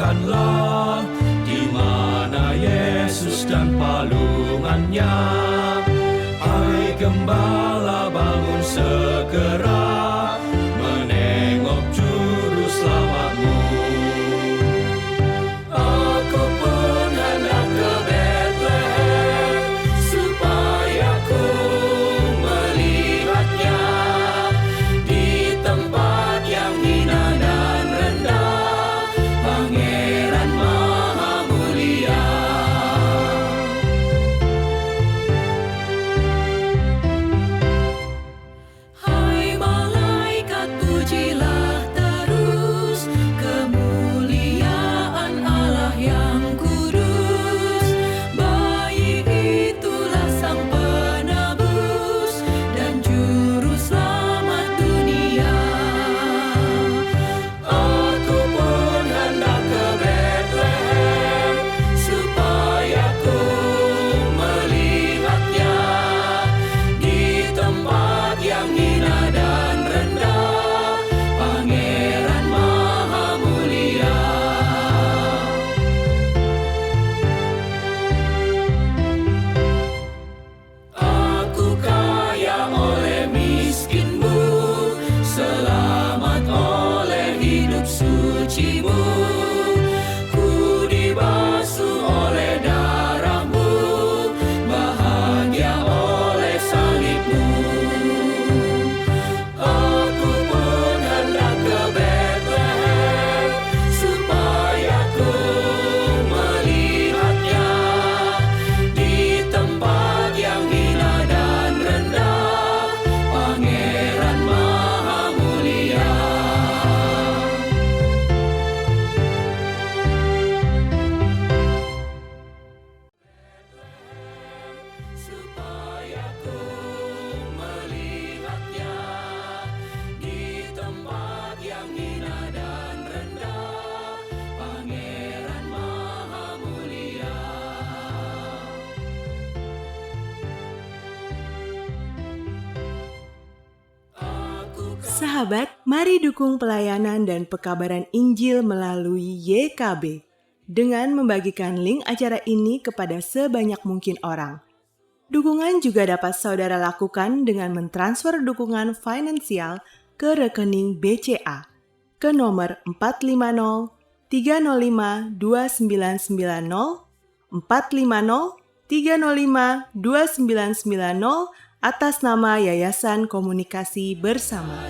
katakanlah, di mana Yesus dan palungannya. Hai gembala, bangun segera, menengok juru selamatmu. Aku pun hendak ke Betlehem, supaya ku melihatnya di tempat yang hina dan rendah, Pangeran Maha Mulia. Hai malaikat, pujilah terus kemuliaan Allah yang kudus. Bayi itulah sang penebus dan juru selamat dunia. Aku pun hendak ke Betlehem, supaya ku melihatnya di tempat yang hina dan rendah, Pangeran Maha Mulia. Aku kaya oleh miskinmu, selamat oleh hidup sucimu. Ku dibasuh oleh darahmu, bahagia oleh salibmu. Aku pun hendak ke Betlehem, supaya ku melihatnya di tempat yang hina dan rendah, Pangeran Maha Mulia. Supaya ku melihatnya di tempat yang hina dan rendah, Pangeran Maha Mulia. Sahabat, mari dukung pelayanan dan pekabaran Injil melalui YKB dengan membagikan link acara ini kepada sebanyak mungkin orang. Dukungan juga dapat saudara lakukan dengan mentransfer dukungan finansial ke rekening BCA ke nomor 450 305 2990 450 305 2990 atas nama Yayasan Komunikasi Bersama.